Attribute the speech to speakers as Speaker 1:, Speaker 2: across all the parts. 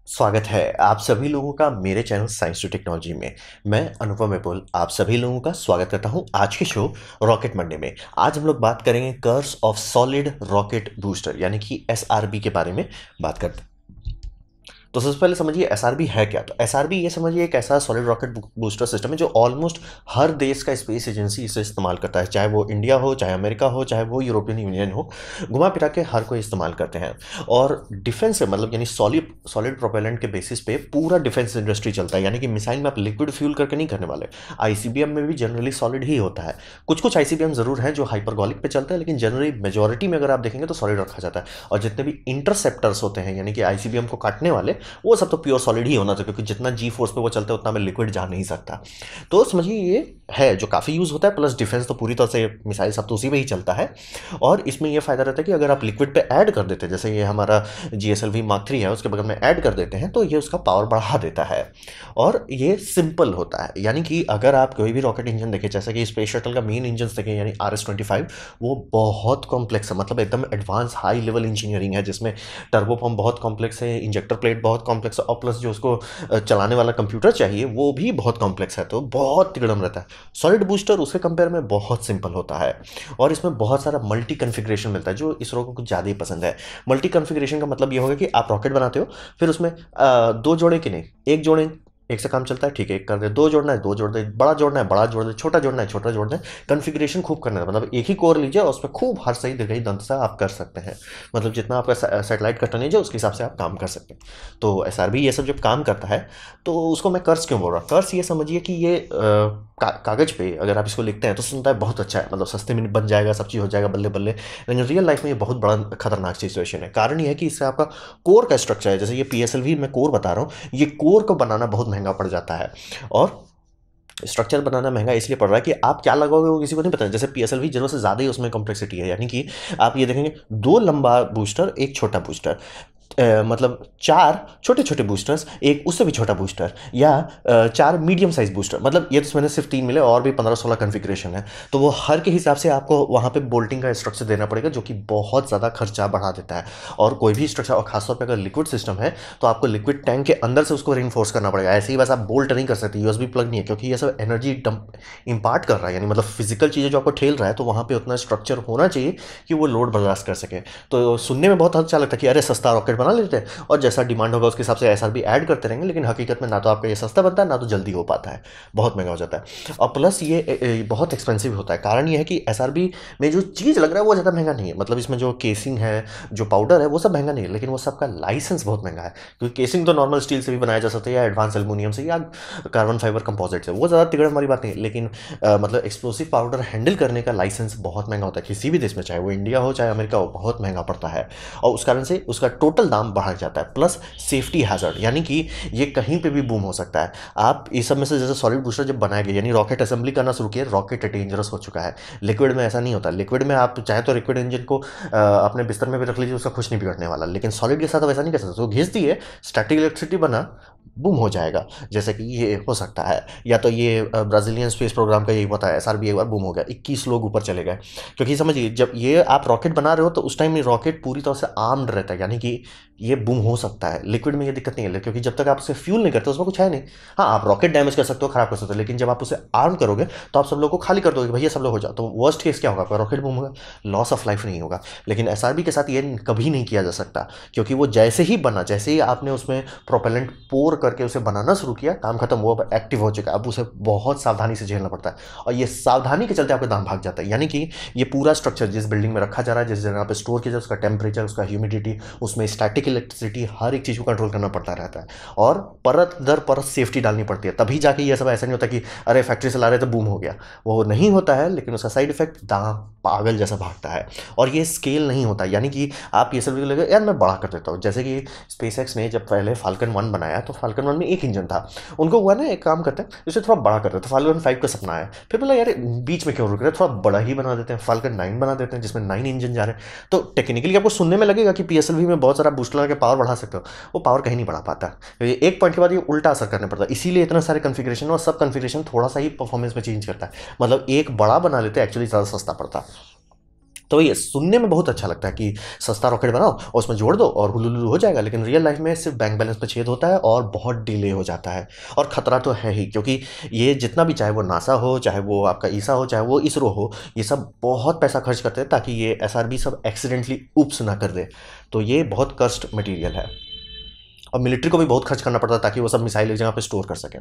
Speaker 1: स्वागत है आप सभी लोगों का मेरे चैनल साइंस टू टेक्नोलॉजी में। मैं अनुपम विपुल आप सभी लोगों का स्वागत करता हूं आज के शो रॉकेट मंडे में। आज हम लोग बात करेंगे curse of solid rocket booster यानी कि एसआरबी के बारे में बात करते हैं। तो सबसे पहले समझिए एसआरबी है क्या। तो एसआरबी ये समझिए एक ऐसा सॉलिड रॉकेट बूस्टर सिस्टम है जो ऑलमोस्ट हर देश का स्पेस एजेंसी इसे इस्तेमाल करता है, चाहे वो इंडिया हो, चाहे अमेरिका हो, चाहे वो यूरोपियन यूनियन हो। घुमा फिरा के हर कोई इस्तेमाल करते हैं। और डिफेंस से मतलब यानी सॉलिड सॉलिड प्रोपेलेंट के बेसिस पे पूरा डिफेंस इंडस्ट्री चलता है। यानी कि मिसाइल में आप लिक्विड फ्यूल करके नहीं करने वाले। आईसीबीएम में भी जनरली सॉलिड ही होता है। कुछ कुछ आईसीबीएम जरूर हैं जो हाइपरगोलिक पे चलता है, लेकिन जनरली मेजोरिटी में अगर आप देखेंगे तो सॉलिड रखा जाता है। और जितने भी इंटरसेप्टर्स होते हैं यानी कि आईसीबीएम को काटने वाले, वो सब तो प्योर सॉलिड ही होना चाहिए, क्योंकि जितना जी फोर्स पे वो चलता है उतना में लिक्विड जा नहीं सकता। तो समझिए ये है जो काफ़ी यूज़ होता है। प्लस डिफेंस तो पूरी तरह से मिसाइल सब तो उसी पे ही चलता है। और इसमें ये फ़ायदा रहता है कि अगर आप लिक्विड पे ऐड कर देते हैं, जैसे ये हमारा GSLV Mark 3 है, उसके बगल में ऐड कर देते हैं तो ये उसका पावर बढ़ा देता है। और ये सिंपल होता है, यानी कि अगर आप कोई भी रॉकेट इंजन देखें, जैसे कि स्पेस शटल का मेन इंजन देखें यानी RS-25, वो बहुत कॉम्प्लेक्स है, मतलब एकदम एडवांस हाई लेवल इंजीनियरिंग है, जिसमें टर्बो पंप बहुत कॉम्प्लेक्स है, इंजेक्टर प्लेट बहुत कॉम्प्लेक्स है, और प्लस जो उसको चलाने वाला कंप्यूटर चाहिए वो भी बहुत कॉम्प्लेक्स है, तो बहुत तिगड़म रहता है। सॉलिड बूस्टर उसके कंपेयर में बहुत सिंपल होता है। और इसमें बहुत सारा मल्टी कन्फिग्रेशन मिलता है जो इसरो को कुछ ज़्यादा ही पसंद है। मल्टी कन्फिग्रेशन का मतलब ये होगा कि आप रॉकेट बनाते हो, फिर उसमें दो जोड़े की नहीं, एक जोड़े, एक से काम चलता है, ठीक है, एक कर दे, दो जोड़ना है दो जोड़ दे, बड़ा जोड़ना है बड़ा जोड़ दे, छोटा जोड़ना है छोटा जोड़ दे। कन्फिग्रेशन खूब करना है, मतलब एक ही कोर लीजिए और उस पर खूब हर सही दीर्घई दंत से आप कर सकते हैं। मतलब जितना आपका सैटेलाइट का टनेज है उसके हिसाब से आप काम कर सकते हैं। तो एसआरबी ये सब जब काम करता है तो उसको मैं कर्स क्यों बोल रहा हूँ। कर्स ये समझिए कि ये कागज पे अगर आप इसको लिखते हैं तो सुनता है बहुत अच्छा है, मतलब सस्ते में बन जाएगा, सब चीज़ हो जाएगा बल्ले बल्ले। लेकिन रियल लाइफ में ये बहुत बड़ा खतरनाक सिचुएशन है। कारण ये है कि इससे आपका कोर का स्ट्रक्चर है, जैसे ये PSLV मैं कोर बता रहा हूँ, ये कोर को बनाना बहुत महंगा पड़ जाता है। और स्ट्रक्चर बनाना महंगा इसलिए पड़ रहा है कि आप क्या लगाओगे वो किसी को नहीं पता है। जैसे PSLV जरूरत से ज़्यादा ही उसमें कॉम्प्लेक्सिटी है, यानी कि आप ये देखेंगे दो लंबा बूस्टर एक छोटा बूस्टर, मतलब चार छोटे छोटे बूस्टर्स एक उससे भी छोटा बूस्टर, या चार मीडियम साइज बूस्टर, मतलब ये तो मैंने सिर्फ तीन मिले और भी 15-16 कन्फिग्रेशन है। तो वो हर के हिसाब से आपको वहाँ पे बोल्टिंग का स्ट्रक्चर देना पड़ेगा, जो कि बहुत ज़्यादा खर्चा बढ़ा देता है। और कोई भी स्ट्रक्चर, और खासतौर पर अगर लिक्विड सिस्टम है तो आपको लिक्विड टैंक के अंदर से उसको रिइंफोर्स करना पड़ेगा। ऐसे ही बस आप बोल्ट नहीं कर सकते, USB प्लग नहीं है, क्योंकि ये सब एनर्जी डंप इम्पार्ट कर रहा है, यानी मतलब फिजिकल चीज़ें जो आपको ठेल रहा है, तो वहाँ पे उतना स्ट्रक्चर होना चाहिए कि वो लोड बर्दाश्त कर सके। तो सुनने में बहुत अच्छा लगता है कि अरे सस्ता रॉकेट बना लेते हैं और जैसा डिमांड होगा उसके हिसाब से एसआरबी ऐड करते रहेंगे, लेकिन हकीकत में ना तो आपका ये सस्ता बनता है ना तो जल्दी हो पाता है, बहुत महंगा हो जाता है। और प्लस ये बहुत एक्सपेंसिव होता है। कारण ये है कि एसआरबी में जो चीज़ लग रहा है वो ज़्यादा महंगा नहीं है, मतलब इसमें जो केसिंग है, जो पाउडर है, वो सब महंगा नहीं है, लेकिन वो सबका लाइसेंस बहुत महंगा है। क्योंकि केसिंग तो नॉर्मल स्टील से भी बनाया जा सकता है, या एडवांस एल्यूमिनियम से, या कार्बन फाइबर कंपोजिट से, वो ज़्यादा तिगड़न वाली बात नहीं है। लेकिन मतलब एक्सप्लोसिव पाउडर हैंडल करने का लाइसेंस बहुत महंगा होता है किसी भी देश में, चाहे वो इंडिया हो चाहे अमेरिका हो, बहुत महंगा पड़ता है। और उस कारण से उसका टोटल दाम बढ़ जाता है। प्लस सेफ्टी हैजर्ड, यानी कि ये कहीं पे भी बूम हो सकता है। आप इस सब में से जैसे सॉलिड बूस्टर जब बनाया गया, यानी रॉकेट असेंबली करना शुरू किया, रॉकेट डेंजरस हो चुका है। लिक्विड में ऐसा नहीं होता। लिक्विड में आप चाहे तो लिक्विड इंजन को अपने बिस्तर में भी रख लीजिए, उसका कुछ नहीं बिगड़ने वाला। लेकिन सॉलिड के साथ आप ऐसा नहीं कर सकते, तो घिस दिए, स्टैटिक इलेक्ट्रिसिटी बना, बूम हो जाएगा। जैसे कि ये हो सकता है, या तो ये ब्राजीलियन स्पेस प्रोग्राम का यही होता है, एसआरबी एक बार बूम हो गया, 21 लोग ऊपर चले गए। क्योंकि समझिए जब ये आप रॉकेट बना रहे हो तो उस टाइम ये रॉकेट पूरी तरह से आर्म्ड रहता है, यानी कि ये बूम हो सकता है। लिक्विड में ये दिक्कत नहीं है, क्योंकि जब तक आप उसे फ्यूल नहीं करते उसमें कुछ है नहीं। हाँ, आप रॉकेट डैमेज कर सकते हो, खराब कर सकते हो, लेकिन जब आप उसे आर्म करोगे तो आप सब लोगों को खाली कर दोगे, भैया सब लोग हो जाओ। तो वर्स्ट केस क्या होगा, आपका रॉकेट बूम होगा, लॉस ऑफ लाइफ नहीं होगा। लेकिन एसआरबी के साथ ये कभी नहीं किया जा सकता, क्योंकि वो जैसे ही बना, जैसे ही आपने उसमें प्रोपेलेंट पोर करके उसे बनाना शुरू किया, काम खत्म, वो अब एक्टिव हो चुका है। अब उसे बहुत सावधानी से झेलना पड़ता है, और ये सावधानी के चलते आपका दाम भाग जाता है। यानी कि ये पूरा स्ट्रक्चर जिस बिल्डिंग में रखा जा रहा है, जिस जगह पे स्टोर किया जाए, उसका टेम्परेचर, उसका ह्यूमिडिटी, उसमें स्टैटिक इलेक्ट्रिसिटी, हर एक चीज़ को कंट्रोल करना पड़ता रहता है। और परत दर परत सेफ्टी डालनी पड़ती है, तभी जाके ये सब ऐसा नहीं होता कि अरे फैक्ट्री से ला रहे तो बूम हो गया। वो नहीं होता है, लेकिन उसका साइड इफेक्ट दाम पागल जैसा भागता है। और ये स्केल नहीं होता, यानी कि आप ये सब लगे यार मैं बड़ा कर देता हूँ। जैसे कि स्पेसएक्स ने जब पहले फाल्कन 1 बनाया तो फाल्कन 1 में एक इंजन था, उनको हुआ ना एक काम करते हैं इसे थोड़ा बड़ा कर देते हैं। फाल्कन 5 का सपना आया, फिर बोला यार बीच में क्यों रुक रहे हैं, थोड़ा बड़ा ही बना देते हैं, फाल्कन 9 बना देते हैं जिसमें 9 इंजन जा रहे हैं। तो टेक्निकली आपको सुनने में लगेगा कि PSLV में बहुत सारा बूस्टर लगा के पावर बढ़ा सकते हो, वो पावर कहीं नहीं बढ़ा पाता, क्योंकि एक पॉइंट के बाद ये उल्टा असर करने पड़ता है। इसीलिए इतने सारे कन्फिग्रेशन, और सब कन्फिग्रेशन थोड़ा सा ही परफॉर्मेंस में चेंज करता है। मतलब एक बड़ा बना लेते हैं, एक्चुअली ज़्यादा सस्ता पड़ता है। तो ये सुनने में बहुत अच्छा लगता है कि सस्ता रॉकेट बनाओ और उसमें जोड़ दो और हुलुलुलु हो जाएगा, लेकिन रियल लाइफ में सिर्फ बैंक बैलेंस में छेद होता है और बहुत डिले हो जाता है। और खतरा तो है ही, क्योंकि ये जितना भी, चाहे वो नासा हो, चाहे वो आपका ईसा हो, चाहे वो इसरो हो, ये सब बहुत पैसा खर्च करते हैं ताकि ये एसआरबी सब एक्सीडेंटली उप्स ना कर दे। तो ये बहुत कस्ट मटेरियल है और मिलिट्री को भी बहुत खर्च करना पड़ता है ताकि वो सब मिसाइल एक जगह पे स्टोर कर सकें।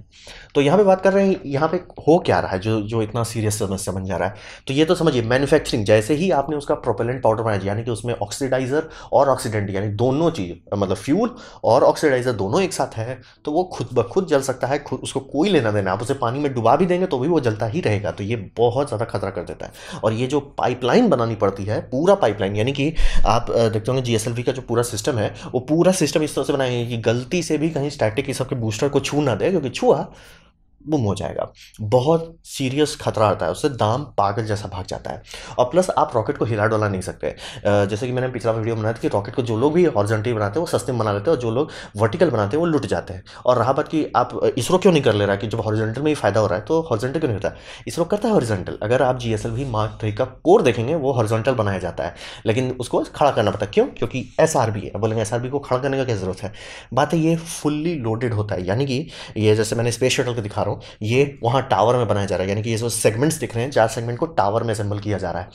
Speaker 1: तो यहाँ पे बात कर रहे हैं, यहाँ पे हो क्या रहा है जो जो इतना सीरियस समस्या बन जा रहा है। तो ये तो समझिए, मैन्युफैक्चरिंग, जैसे ही आपने उसका प्रोपेलेंट पाउडर बनाया, यानी कि उसमें ऑक्सीडाइजर और ऑक्सीडेंट यानी दोनों चीज़, मतलब फ्यूल और ऑक्सीडाइजर दोनों एक साथ है, तो वो खुद ब खुद जल सकता है। खुद उसको कोई लेना देना, आप उसे पानी में डुबा भी देंगे तो भी वो जलता ही रहेगा। तो ये बहुत ज़्यादा खतरा कर देता है। और ये जो पाइपलाइन बनानी पड़ती है, पूरा पाइपलाइन, यानी कि आप देखते होंगे जीएसएलवी का जो पूरा सिस्टम है, वो पूरा सिस्टम इस तरह से बनाया है कि गलती से भी कहीं स्टैटिक इस सबके बूस्टर को छू ना दे, क्योंकि छुआ बुम हो जाएगा। बहुत सीरियस खतरा आता है, उससे दाम पागल जैसा भाग जाता है। और प्लस आप रॉकेट को हिला डोला नहीं सकते। जैसे कि मैंने पिछला वीडियो बनाया था कि रॉकेट को जो लोग भी हॉरिजॉन्टली बनाते हैं वो सस्ते में बना लेते हैं, और जो लोग वर्टिकल बनाते हैं वो लुट जाते हैं। और रहा बात कि आप इसरो क्यों नहीं कर ले रहा है कि जब हॉरिजॉन्टल में ही फायदा हो रहा है तो हॉरिजॉन्टल क्यों नहीं होता है। इसरो करता है हॉरिजॉन्टल। अगर आप जीएसएलवी मार्क 3 का कोर देखेंगे, वो हॉरिजॉन्टल बनाया जाता है, लेकिन उसको खड़ा करना पड़ता है। क्यों? क्योंकि एसआरबी है। बोलेंगे एसआरबी को खड़ा करने का क्या जरूरत है। बात है ये फुल्ली लोडेड होता है, यानी कि ये जैसे मैंने स्पेस शटल को दिखा रहा हूँ, ये वहाँ टावर में बनाया जा रहा है, यानी कि ये जो सेगमेंट्स दिख रहे हैं, 4 सेगमेंट को टावर में असेंबल किया जा रहा है।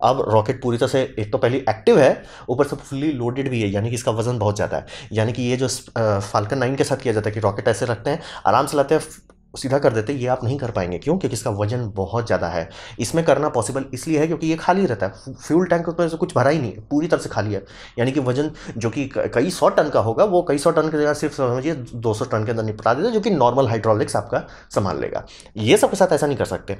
Speaker 1: अब रॉकेट पूरी तरह से एक तो पहले एक्टिव है, ऊपर से फुल्ली लोडेड भी है, यानी कि इसका वजन बहुत ज़्यादा है। यानी कि ये जो फाल्कन 9 के साथ किया जाता है कि रॉकेट ऐसे रखते हैं, आराम से लाते हैं, सीधा कर देते हैं, ये आप नहीं कर पाएंगे। क्यों? क्योंकि इसका वजन बहुत ज़्यादा है। इसमें करना पॉसिबल इसलिए है क्योंकि ये खाली रहता है, फ्यूल टैंक उसमें से कुछ भरा ही नहीं है, पूरी तरह से खाली है। यानी कि वजन जो कि कई सौ टन का होगा, वो कई सौ टन की जगह सिर्फ समझिए 200 टन के अंदर निपटा देता है, जो कि नॉर्मल हाइड्रोलिक्स आपका संभाल लेगा। ये सब के साथ ऐसा नहीं कर सकते।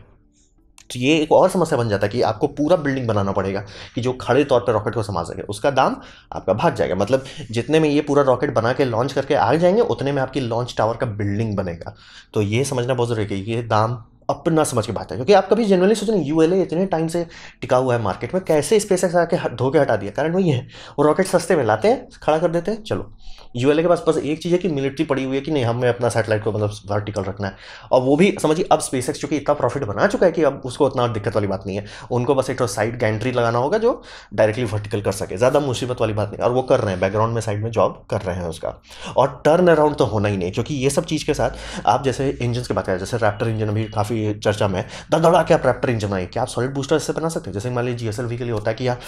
Speaker 1: तो ये एक और समस्या बन जाता है कि आपको पूरा बिल्डिंग बनाना पड़ेगा कि जो खड़े तौर पर रॉकेट को संभाल सके। उसका दाम आपका भाग जाएगा। मतलब जितने में ये पूरा रॉकेट बना के लॉन्च करके आ जाएंगे, उतने में आपकी लॉन्च टावर का बिल्डिंग बनेगा। तो ये समझना बहुत जरूरी है कि ये दाम अपना समझ के बात है, क्योंकि आप कभी जनरली सोच रहे हैं यूएलए इतने टाइम से टिका हुआ है मार्केट में, कैसे स्पेसएक्स आके धो के हटा दिया। कारण वही है, वो रॉकेट सस्ते में लाते हैं, खड़ा कर देते हैं, चलो। यूएलए के पास बस एक चीज़ है कि मिलिट्री पड़ी हुई है कि नहीं, हमें अपना सैटेलाइट को मतलब वर्टिकल रखना है। और वो भी समझिए, अब स्पेसएक्स चूंकि इतना प्रॉफिट बना चुका है कि अब उसको उतना दिक्कत वाली बात नहीं है। उनको बस एक तो साइड गैंट्री लगाना होगा जो डायरेक्टली वर्टिकल कर सके, ज़्यादा मुसीबत वाली बात नहीं। और वो कर रहे हैं, बैकग्राउंड में साइड में जॉब कर रहे हैं उसका। और टर्न अराउंड तो होना ही नहीं, क्योंकि ये सब चीज़ के साथ आप जैसे इंजन की बात करें, जैसे रैप्टर इंजन अभी काफ़ी चर्चा में, दड़ा के आप रैप्टर इंजन बनाइए, क्या आप सॉलिड बूस्टर इससे बना सकते हैं। जैसे मान लीजिए जीएसएलवी के लिए होता है कि यार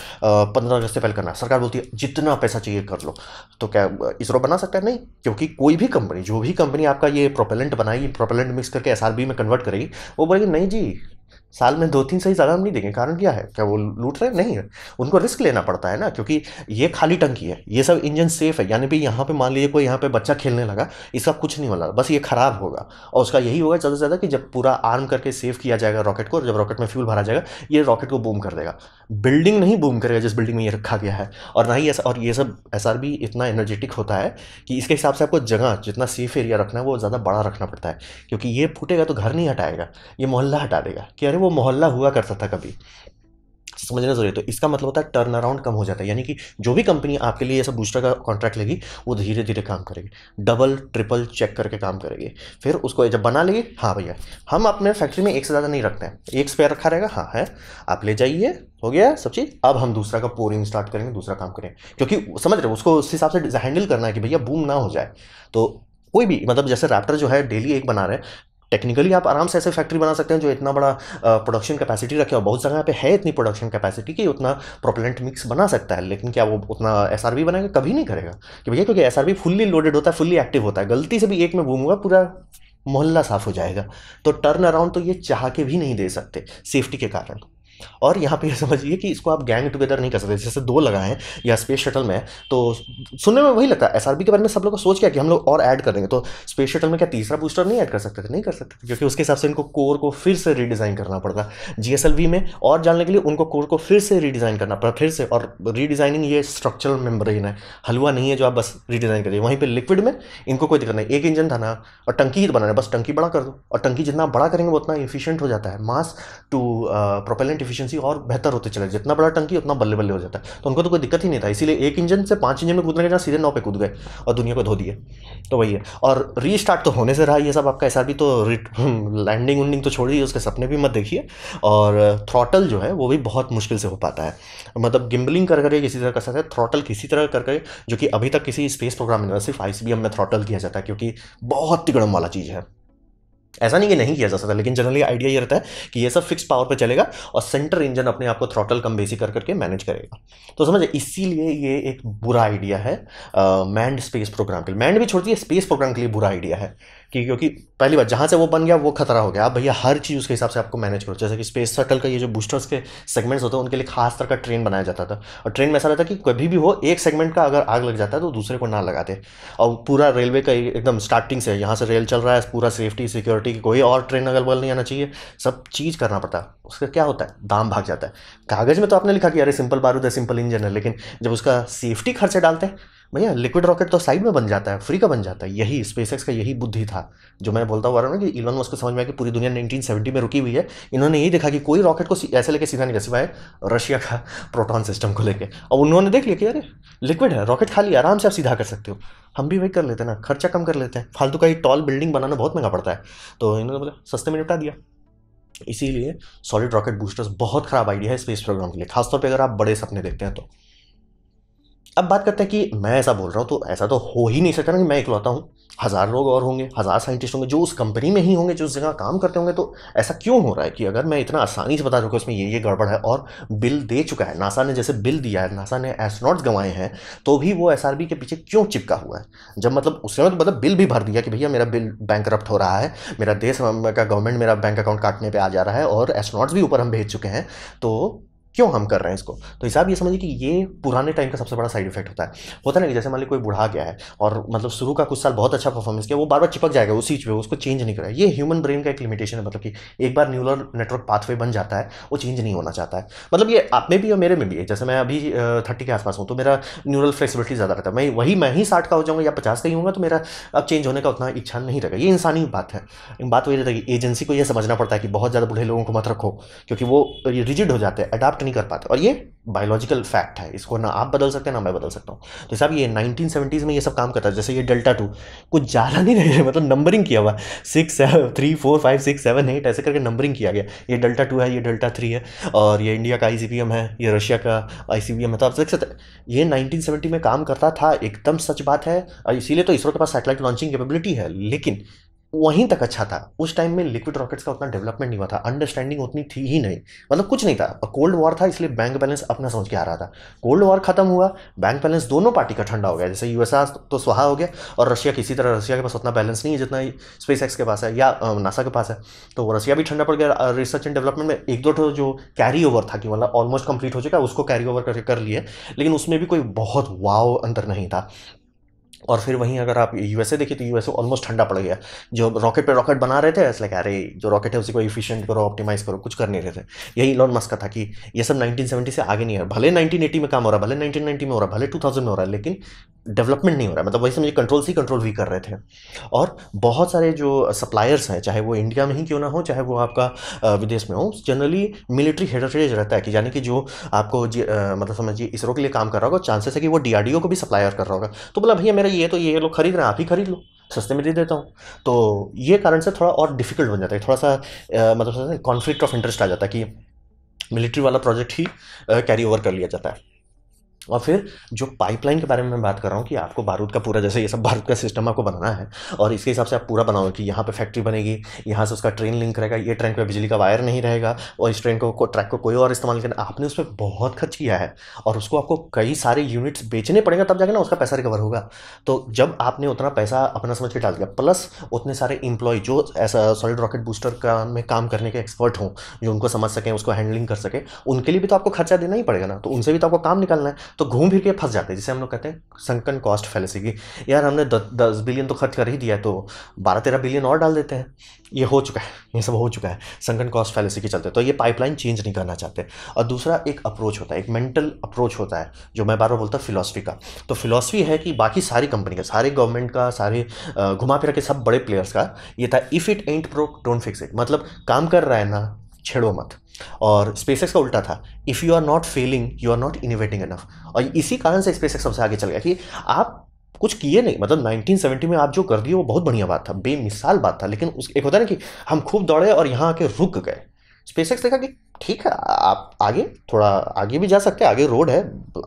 Speaker 1: 15 अगस्त से पहले करना है, सरकार बोलती है जितना पैसा चाहिए कर लो। तो क्या इसरो बना सकता है? नहीं, क्योंकि कोई भी कंपनी, जो भी कंपनी आपका ये प्रोपेलेंट बनाएगी, प्रोपेलेंट मिक्स करके एसआरबी में कन्वर्ट करेगी, वो बोलेगी नहीं जी, साल में 2-3 सही ज़्यादा हम नहीं देंगे। कारण क्या है? क्या वो लूट रहे हैं? नहीं है। उनको रिस्क लेना पड़ता है ना, क्योंकि ये खाली टंकी है, ये सब इंजन सेफ है। यानी भी यहाँ पे मान लीजिए कोई यहाँ पे बच्चा खेलने लगा, इसका कुछ नहीं वाला, बस ये खराब होगा। और उसका यही होगा ज़्यादा से ज़्यादा कि जब पूरा आर्म करके सेव किया जाएगा रॉकेट को, जब रॉकेट में फ्यूल भरा जाएगा, ये रॉकेट को बूम कर देगा। बिल्डिंग नहीं बूम करेगा जिस बिल्डिंग में ये रखा गया है। और ना ही ऐसा, और ये सब एसआरबी इतना एनर्जेटिक होता है कि इसके हिसाब से आपको जगह जितना सेफ एरिया रखना है वो ज़्यादा बड़ा रखना पड़ता है। क्योंकि ये फूटेगा तो घर नहीं हटाएगा, ये मोहल्ला हटा देगा कि अरे वो मोहल्ला हुआ करता था कभी। समझना जरूरी है। तो इसका मतलब होता है टर्न अराउंड कम हो जाता है, यानी कि जो भी कंपनी आपके लिए ऐसा बूस्टर का कॉन्ट्रैक्ट लेगी, वो धीरे धीरे काम करेगी, डबल ट्रिपल चेक करके काम करेगी। फिर उसको जब बना लेगी, हाँ भैया हम अपने फैक्ट्री में एक से ज़्यादा नहीं रखते हैं, एक स्पेयर रखा रहेगा, हाँ है, आप ले जाइए, हो गया सब चीज़। अब हम दूसरा का पोरिंग स्टार्ट करेंगे, दूसरा काम करेंगे, क्योंकि समझ रहे हो उसको उस हिसाब से हैंडल करना है कि भैया बूम ना हो जाए। तो कोई भी, मतलब जैसे रैप्टर जो है डेली एक बना रहे हैं, टेक्निकली आप आराम से ऐसे फैक्ट्री बना सकते हैं जो इतना बड़ा प्रोडक्शन कैपेसिटी रखे, और बहुत जगह पे है इतनी प्रोडक्शन कैपेसिटी कि उतना प्रोपेलेंट मिक्स बना सकता है। लेकिन क्या वो उतना एसआरबी बनाएगा? कभी नहीं करेगा कि भैया, क्योंकि एसआरबी फुल्ली लोडेड होता है, फुल्ली एक्टिव होता है। गलती से भी एक में बूम हुआ, पूरा मोहल्ला साफ हो जाएगा। तो टर्न अराउंड तो ये चाह के भी नहीं दे सकते सेफ्टी के कारण। और यहाँ पे समझिए कि इसको आप गैंग टुगेदर नहीं कर सकते, जैसे 2 लगाए हैं या स्पेस शटल में, तो सुनने में वही लगता है। एसआरबी के बारे में सब लोग को सोच क्या कि हम लोग और ऐड कर देंगे, तो स्पेस शटल में क्या तीसरा बूस्टर नहीं ऐड कर सकते थे? नहीं कर सकते थे, क्योंकि उसके हिसाब से इनको कोर को फिर से रीडिज़ाइन करना पड़ता। जीएसएलवी में और जानने के लिए उनको कोर को फिर से रीडिज़ाइन करना पड़ा, फिर से। और रीडिज़ाइनिंग ये स्ट्रक्चरल मेम्ब्रेन है, हलवा नहीं है जो आप बस रीडिज़ाइन करिए। वहीं पर लिक्विड में इनको कोई दिक्कत नहीं, एक इंजन था ना, और टंकी ही बनाना है, बस टंकी बड़ा कर दो, और टंकी जितना बड़ा करेंगे वो उतना इफिशियंट हो जाता है। मास टू प्रोपेलेंट एफिशिएंसी और बेहतर होते चले, जितना बड़ा टंकी उतना बल्ले बल्ले हो जाता है। तो उनको तो कोई दिक्कत ही नहीं था, इसीलिए एक इंजन से 5 इंजन में कूदने के जहाँ सीधे 9 पे कूद गए और दुनिया को धो दिए। तो वही है। और रीस्टार्ट तो होने से रहा ये सब आपका SRB, तो लैंडिंग उंडिंग तो छोड़ दी, उसके सपने भी मत देखिए। और थ्रॉटल जो है वो भी बहुत मुश्किल से हो पाता है, मतलब गिम्बलिंग कर करके किसी तरह कर सकते हैं, थ्रॉटल किसी तरह कर करके, जो कि अभी तक किसी स्पेस प्रोग्राम में सिर्फ ICBM में थ्रॉटल किया जाता है, क्योंकि बहुत तिगड़म वाला चीज़ है। ऐसा नहीं कि नहीं किया जा सकता, लेकिन जनरली आइडिया ये रहता है कि ये सब फिक्स पावर पे चलेगा और सेंटर इंजन अपने आप को थ्रॉटल कम बेसी कर करके मैनेज करेगा। तो समझे, इसीलिए ये एक बुरा आइडिया है मैंड स्पेस प्रोग्राम के लिए। मैंड भी छोड़ती है, स्पेस प्रोग्राम के लिए बुरा आइडिया है कि क्योंकि पहली बात, जहाँ से वो बन गया वो खतरा हो गया। अब भैया हर चीज़ उसके हिसाब से आपको मैनेज करो। जैसे कि स्पेस शटल का ये जो बूस्टर्स के सेगमेंट्स होते हैं उनके लिए खास तरह का ट्रेन बनाया जाता था, और ट्रेन में ऐसा रहता कि कभी भी हो एक सेगमेंट का अगर आग लग जाता है तो दूसरे को ना लगाते। और पूरा रेलवे का एकदम स्टार्टिंग से, यहाँ से रेल चल रहा है, पूरा सेफ्टी सिक्योरिटी की कोई और ट्रेन अगल बगल नहीं आना चाहिए, सब चीज़ करना पड़ता है। उसका क्या होता है, दाम भाग जाता है। कागज़ में तो आपने लिखा कि अरे सिंपल बारूद है, सिंपल इंजन है, लेकिन जब उसका सेफ्टी खर्चे डालते हैं भैया, लिक्विड रॉकेट तो साइड में बन जाता है, फ्री का बन जाता है। यही स्पेसएक्स का यही बुद्धि था, जो मैं बोलता हुआ रहा हूँ ना कि इलॉन मस्क को समझ में आया कि पूरी दुनिया 1970 में रुकी हुई है। इन्होंने यही देखा कि कोई रॉकेट को ऐसे लेके सीधा नहीं कर, सिवाय रशिया का प्रोटॉन सिस्टम को लेके। और उन्होंने देख लिया कि अरे लिक्विड है, रॉकेट खाली, आराम से आप सीधा कर सकते हो, हम भी वही कर लेते हैं ना, खर्चा कम कर लेते हैं, फालतू का ही टॉल बिल्डिंग बनाना बहुत महंगा पड़ता है। तो इन्होंने बोला सस्ते में निपटा दिया। इसीलिए सॉलिड रॉकेट बूस्टर्स बहुत खराब आइडिया है स्पेस प्रोग्राम के लिए, खासतौर पे अगर आप बड़े सपने देखते हैं तो। अब बात करते हैं कि मैं ऐसा बोल रहा हूँ, तो ऐसा तो हो ही नहीं सकता ना कि मैं इकलौता हूँ, 1000 लोग और होंगे, 1000 साइंटिस्ट होंगे जो उस कंपनी में ही होंगे, जो उस जगह काम करते होंगे। तो ऐसा क्यों हो रहा है कि अगर मैं इतना आसानी से बता दूँ कि उसमें ये गड़बड़ है, और बिल दे चुका है नासा ने, जैसे बिल दिया है, नासा ने एस्ट्रोनॉट्स गंवाए हैं, तो भी वो SRB के पीछे क्यों चिपका हुआ है? जब मतलब उसने तो मतलब बिल भी भर दिया कि भैया मेरा बिल बैंकरप्ट हो रहा है, मेरा देश का गवर्नमेंट मेरा बैंक अकाउंट काटने पे आ जा रहा है, और एस्ट्रोनॉट्स भी ऊपर हम भेज चुके हैं, तो क्यों हम कर रहे हैं इसको? तो हिसाब ये समझिए कि ये पुराने टाइम का सबसे बड़ा साइड इफेक्ट होता है ना कि जैसे मान ली कोई बूढ़ा गया है और मतलब शुरू का कुछ साल बहुत अच्छा परफॉर्मेंस किया, वो बार बार चिपक जाएगा उसी चीज पे, उसको चेंज नहीं करेगा। ये ह्यूमन ब्रेन का एक लिमिटेशन है, मतलब कि एक बार न्यूरल नेटवर्क पाथवे बन जाता है, वो चेंज नहीं होना चाहता है। मतलब ये आप में भी और मेरे में भी है। जैसे मैं अभी 30 के आसपास हूँ, तो मेरा न्यूरल फ्लेक्सिबिलिटी ज़्यादा रहता है। मैं ही 60 का हो जाऊँगा या 50 का ही होगा, तो मेरा अब चेंज होने का उतना इच्छा नहीं रहेगा। ये इंसानी बात है। बात वही रहता है कि एजेंसी को ये समझना पड़ता है कि बहुत ज़्यादा बूढ़े लोगों को मत रखो, क्योंकि वो रिजिड हो जाते हैं, अडाप्ट नहीं कर पाते, और ये बायोलॉजिकल फैक्ट है, इसको ना आप बदल सकते हैं ना मैं बदल सकता हूँ। तो साहब ये 1970s में ये सब काम करता है। जैसे ये डेल्टा 2 कुछ ज़्यादा नहीं रहे, मतलब नंबरिंग किया हुआ 6 7 3 4 5 6 7 8 ऐसे करके नंबरिंग किया गया। ये डेल्टा 2 है, ये डेल्टा 3 है, और ये इंडिया का ICBM है, ये रशिया का ICBM है। तो आप देख सकते हैं ये 1970 में काम करता था, एकदम सच बात है। और इसीलिए तो इसरो के पास सैटेलाइट लॉन्चिंग कैपेबिलिटी है। लेकिन वहीं तक अच्छा था, उस टाइम में लिक्विड रॉकेट्स का उतना डेवलपमेंट नहीं हुआ था, अंडरस्टैंडिंग उतनी थी ही नहीं, मतलब कुछ नहीं था। कोल्ड वॉर था, इसलिए बैंक बैलेंस अपना समझ के आ रहा था। कोल्ड वॉर खत्म हुआ, बैंक बैलेंस दोनों पार्टी का ठंडा हो गया। जैसे यूएसआर तो स्वाहा हो गया, और रशिया किसी तरह, रशिया के पास उतना बैलेंस नहीं है जितना स्पेस एक्स के पास है या नासा के पास है। तो रशिया भी ठंडा पड़ गया रिसर्च एंड डेवलपमेंट में। एक दो जो कैरी ओवर था कि मतलब ऑलमोस्ट कंप्लीट हो चुका, उसको कैरी ओवर करके कर लिए, लेकिन उसमें भी कोई बहुत वाव अंतर नहीं था। और फिर वहीं अगर आप USA देखिए तो USA ऑलमोस्ट ठंडा पड़ गया। जो रॉकेट पे रॉकेट बना रहे थे, ऐसा अरे जो रॉकेट है उसी को इफिशिएंट करो, ऑप्टिमाइज करो, कुछ कर नहीं रहे थे। यही इलॉन मस्क का था कि ये सब 1970 से आगे नहीं है। भले 1980 में काम हो रहा है, भले 1990 में हो रहा है, भले 2000 में हो रहा है, लेकिन डेवलपमेंट नहीं हो रहा है। मतलब वही समझिए कंट्रोल भी कर रहे थे। और बहुत सारे जो सप्लायर्स हैं, चाहे वो इंडिया में ही क्यों ना हो, चाहे वो आपका विदेश में हो, जनरली मिलिट्री हेरिटेज रहता है कि यानी कि जो आपको मतलब समझिए इसरो के लिए काम कर रहा होगा, चांसेस है कि वो DRDO को भी सप्लायर कर रहा होगा। तो बोला भैया मेरा ये तो ये लोग खरीद रहे हैं, आप ही खरीद लो, सस्ते में दे देता हूँ। तो ये कारण से थोड़ा और डिफिकल्ट बन जाता है, थोड़ा सा मतलब कॉन्फ्लिक्ट ऑफ इंटरेस्ट आ जाता है कि मिलिट्री वाला प्रोजेक्ट ही कैरी ओवर कर लिया जाता है। और फिर जो पाइपलाइन के बारे में मैं बात कर रहा हूँ कि आपको बारूद का पूरा, जैसे ये सब बारूद का सिस्टम आपको बनाना है, और इसके हिसाब से आप पूरा बनाओगे कि यहाँ पे फैक्ट्री बनेगी, यहाँ से उसका ट्रेन लिंक रहेगा, ये ट्रेन पे बिजली का वायर नहीं रहेगा, और इस ट्रेन को ट्रैक को कोई और इस्तेमाल करना। आपने उस पर बहुत खर्च किया है, और उसको आपको कई सारे यूनिट्स बेचने पड़ेगा, तब जाके ना उसका पैसा रिकवर होगा। तो जब आपने उतना पैसा अपना समझ के डाल दिया, प्लस उतने सारे एम्प्लॉय जो ऐसा सॉलिड रॉकेट बूस्टर का में काम करने के एक्सपर्ट हों, जो उनको समझ सकें, उसको हैंडलिंग कर सकें, उनके लिए भी तो आपको खर्चा देना ही पड़ेगा ना। तो उनसे भी तो आपको काम निकालना है। तो घूम फिर के फंस जाते हैं, जिसे हम लोग कहते हैं संकन कॉस्ट फैलेसी की। यार हमने 10 बिलियन तो खर्च कर ही दिया है, तो 12-13 बिलियन और डाल देते हैं। ये हो चुका है, ये सब हो चुका है संकन कॉस्ट फैलेसी के चलते। तो ये पाइपलाइन चेंज नहीं करना चाहते। और दूसरा एक अप्रोच होता है, एक मेंटल अप्रोच होता है, जो मैं बार बार बोलता हूँ फिलॉसफी का। तो फिलॉसफी है कि बाकी सारी कंपनी का, सारे गवर्नमेंट का, सारे घुमा फिरा के सब बड़े प्लेयर्स का ये था, if it ant broke don't fix it. मतलब काम कर रहा है ना, छेड़ो मत। और स्पेसएक्स का उल्टा था, if you are not failing you are not innovating enough. और इसी कारण से स्पेसएक्स सबसे आगे चल गया कि आप कुछ किए नहीं, मतलब 1970 में आप जो कर दिए वो बहुत बढ़िया बात था, बेमिसाल बात था, लेकिन उस एक होता है ना कि हम खूब दौड़े और यहाँ आके रुक गए। स्पेसएक्स देखा कि ठीक है, आप आगे थोड़ा आगे भी जा सकते हैं, आगे रोड है,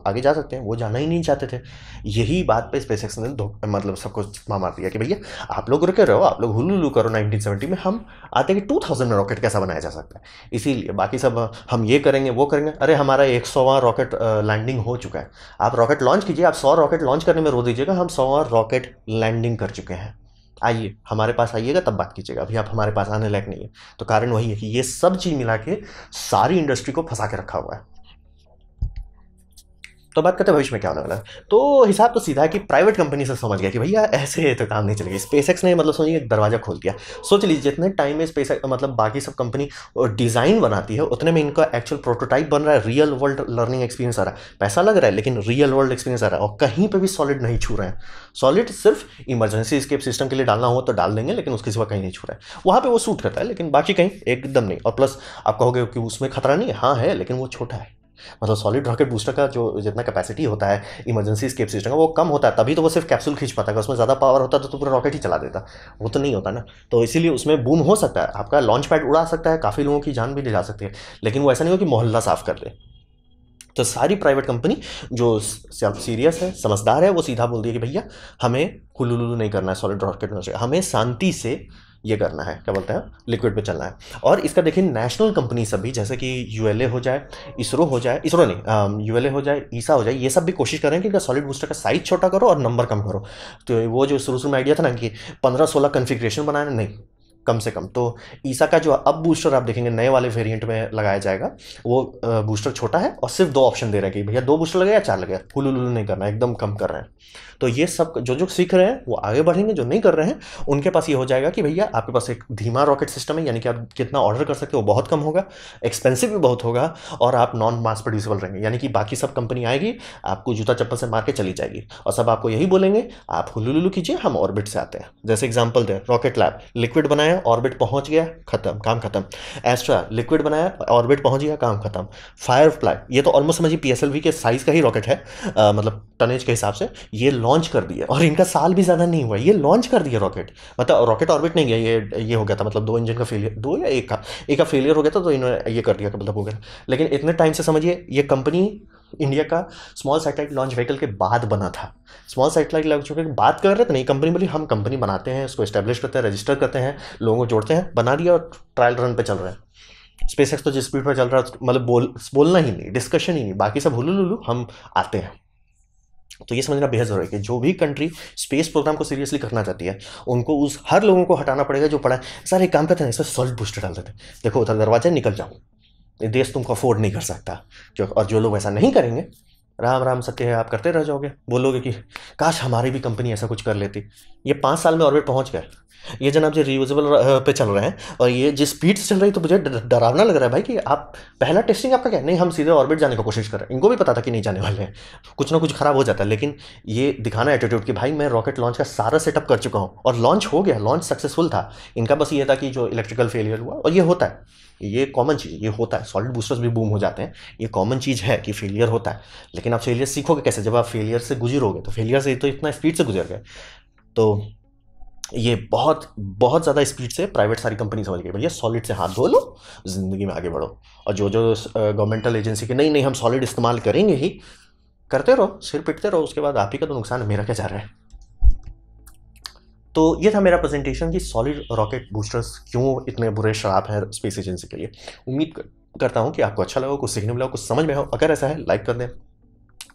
Speaker 1: आगे जा सकते हैं, वो जाना ही नहीं चाहते थे। यही बात पे स्पेसएक्स ने मतलब सबको चकमा मार दिया कि भैया आप लोग रुके रहो, आप लोग हुलुलु करो 1970 में, हम आते कि 2000 में रॉकेट कैसा बनाया जा सकता है। इसीलिए बाकी सब हम ये करेंगे वो करेंगे, अरे हमारा 100वां रॉकेट लैंडिंग हो चुका है। आप रॉकेट लॉन्च कीजिए, आप 100 रॉकेट लॉन्च करने में रो दीजिएगा, हम 100वां रॉकेट लैंडिंग कर चुके हैं। आइए हमारे पास आइएगा तब बात कीजिएगा, अभी आप हमारे पास आने लायक नहीं है। तो कारण वही है कि ये सब चीज़ मिला के सारी इंडस्ट्री को फंसा के रखा हुआ है। तो बात करते हैं भविष्य में क्या होने वाला है। तो हिसाब तो सीधा है कि प्राइवेट कंपनी से समझ गया कि भैया ऐसे तो काम नहीं चलेगा। स्पेसएक्स ने मतलब समझिए एक दरवाजा खोल दिया। सोच लीजिए जितने टाइम में स्पेस मतलब बाकी सब कंपनी डिज़ाइन बनाती है उतने में इनका एक्चुअल प्रोटोटाइप बन रहा है, रियल वर्ल्ड लर्निंग एक्सपीरियंस आ रहा है, पैसा लग रहा है लेकिन रियल वर्ल्ड एक्सपीरियंस आ रहा है, और कहीं पर भी सॉलिड नहीं छू रहे हैं। सॉलिड सिर्फ इमरजेंसी एस्केप सिस्टम के लिए डालना हो तो डाल देंगे, लेकिन उसके सिवा कहीं नहीं छू रहा है। वहाँ पे वो सूट करता है लेकिन बाकी कहीं एकदम नहीं। और प्लस आप कहोगे कि उसमें खतरा नहीं है, हाँ है, लेकिन वो छोटा है। मतलब सॉलिड रॉकेट बूस्टर का जो जितना कैपेसिटी होता है इमरजेंसी एस्केप सिस्टम का वो कम होता है, तभी तो वो सिर्फ कैप्सूल खींच पाता है। अगर उसमें ज़्यादा पावर होता तो पूरा रॉकेट ही चला देता, वो तो नहीं होता ना। तो इसीलिए उसमें बूम हो सकता है, आपका लॉन्च पैड उड़ा सकता है, काफ़ी लोगों की जान भी ले जा सकती है, लेकिन वो ऐसा नहीं हो कि मोहल्ला साफ कर दे। तो सारी प्राइवेट कंपनी जो सीरियस है, समझदार है, वो सीधा बोल दिया कि भैया हमें हुलुलुलु नहीं करना है सॉलिड रॉकेट में, हमें शांति से ये करना है, क्या बोलते हैं, लिक्विड पे चलना है। और इसका देखिए नेशनल कंपनी सभी, जैसे कि यूएलए हो जाए, इसरो हो जाए, इसरो नहीं यूएलए हो जाए, ईसा हो जाए, ये सब भी कोशिश कर रहे हैं कि सॉलिड बूस्टर का साइज छोटा करो और नंबर कम करो। तो वो जो शुरू में आइडिया था ना कि 15-16 कन्फिग्रेशन बनाना, नहीं, कम से कम। तो ईसा का जो अब बूस्टर आप देखेंगे नए वाले वेरिएंट में लगाया जाएगा, वो बूस्टर छोटा है और सिर्फ 2 ऑप्शन दे रहा है कि भैया 2 बूस्टर लगे या 4 लगे, हुलुलुलु नहीं करना, एकदम कम कर रहे हैं। तो ये सब जो जो सीख रहे हैं वो आगे बढ़ेंगे, जो नहीं कर रहे हैं उनके पास ये हो जाएगा कि भैया आपके पास एक धीमा रॉकेट सिस्टम है, यानी कि आप कितना ऑर्डर कर सकते हो वो बहुत कम होगा, एक्सपेंसिव भी बहुत होगा, और आप नॉन मास प्रोड्यूसेबल रहेंगे। यानी कि बाकी सब कंपनी आएगी, आपको जूता चप्पल से मार के चली जाएगी, और सब आपको यही बोलेंगे आप हुलुलुलु कीजिए, हम ऑर्बिट से आते हैं। जैसे एग्जाम्पल दे, रॉकेट लैब लिक्विड बनाया, ऑर्बिट पहुंच गया, खत्म, काम खत्म। एस्ट्रा लिक्विड बनाया, ऑर्बिट पहुंच गया, काम खत्म। फायरफ्लाई ये तो ऑलमोस्ट समझिए पीएसएलवी के साइज का ही रॉकेट है, मतलब टनेज के हिसाब से। ये लॉन्च कर दिया और इनका साल भी ज़्यादा नहीं हुआ, ये लॉन्च कर दिया रॉकेट। मतलब रॉकेट ऑर्बिट नहीं गया, ये हो गया था, मतलब 2 इंजन का फेलियर, 2 या एक का फेलियर हो गया था, तो इन्होंने ये कर दिया, मतलब हो गया। लेकिन इतने टाइम से समझिए ये कंपनी इंडिया का स्मॉल सैटेलाइट लॉन्च व्हीकल के बाद बना था। स्मॉल सैटेलाइट लॉन्च व्हीकल की बात कर रहे थे, नहीं, कंपनी बोली हम कंपनी बनाते हैं, उसको एस्टेब्लिश करते हैं, रजिस्टर करते हैं, लोगों को जोड़ते हैं, बना दिया और ट्रायल रन पे चल रहा है। स्पेसएक्स तो जिस स्पीड पर चल रहा है, मतलब बोलना ही नहीं, डिस्कशन ही नहीं, बाकी सब हुलुलुलु, हम आते हैं। तो ये समझना बेहद जरूरी है कि जो भी कंट्री स्पेस प्रोग्राम को सीरियसली करना चाहती है उनको उस हर लोगों को हटाना पड़ेगा जो पढ़ा है। सर एक काम करते हैं, इसमें सॉलिड बूस्टर डाल देते हैं, देखो उधर दरवाजा, निकल जाओ, ये देश तुमको अफोर्ड नहीं कर सकता। और जो लोग ऐसा नहीं करेंगे, राम राम सत्य है, आप करते रह जाओगे, बोलोगे कि काश हमारी भी कंपनी ऐसा कुछ कर लेती। ये 5 साल में ऑर्बिट पहुंच गए, ये जनाब जी रियूजेबल पे चल रहे हैं, और ये जिस स्पीड से चल रही है तो मुझे डरावना लग रहा है भाई कि आप पहला टेस्टिंग आपका क्या, नहीं हम सीधे ऑर्बिट जाने की कोशिश कर रहे हैं। इनको भी पता था कि नहीं जाने वाले हैं, कुछ ना कुछ खराब हो जाता है, लेकिन ये दिखाना एटीट्यूड कि भाई मैं रॉकेट लॉन्च का सारा सेटअप कर चुका हूँ, और लॉन्च हो गया, लॉन्च सक्सेसफुल था। इनका बस ये था कि जो इलेक्ट्रिकल फेलियर हुआ, और ये होता है, ये कॉमन चीज़, ये होता है, सॉलिड बूस्टर्स भी बूम हो जाते हैं, ये कॉमन चीज़ है कि फेलियर होता है। लेकिन आप फेलियर सीखोगे कैसे, जब आप फेलियर से गुजरोगे, तो फेलियर से तो इतना स्पीड से गुजर गए। तो ये बहुत बहुत ज़्यादा स्पीड से प्राइवेट सारी कंपनी समझ गई, भैया सॉलिड से हाथ धो लो, ज़िंदगी में आगे बढ़ो। और जो जो गवर्नमेंटल एजेंसी के नहीं नहीं हम सॉलिड इस्तेमाल करेंगे ही, करते रहो, सिर पिटते रहो, उसके बाद आप ही का तो नुकसान है, मेरा क्या जा रहा है। तो ये था मेरा प्रेजेंटेशन कि सॉलिड रॉकेट बूस्टर्स क्यों इतने बुरे श्राप हैं स्पेस एजेंसी के लिए। उम्मीद करता हूँ कि आपको अच्छा लगा, कुछ सीखने मिला, कुछ समझ में हो। अगर ऐसा है लाइक कर दें,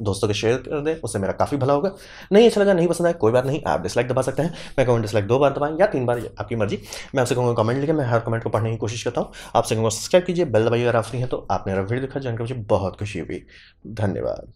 Speaker 1: दोस्तों के शेयर कर दें, उससे मेरा काफ़ी भला होगा। नहीं अच्छा लगा, नहीं पसंद आया, कोई बात नहीं, आप डिसलाइक दबा सकते हैं। मैं कहूँ डिसलाइक 2 बार दबाएं या 3 बार, आपकी मर्जी। मैं आपसे कहूँगा कमेंट लिखे, मैं हर कमेंट को पढ़ने की कोशिश करता हूँ। आपसे कहूँगा सब्सक्राइब कीजिए, बेल दबाइए अगर आप फ्री हैं तो। आपने मेरा वीडियो देखा, जानकर मुझे बहुत खुशी हुई। धन्यवाद।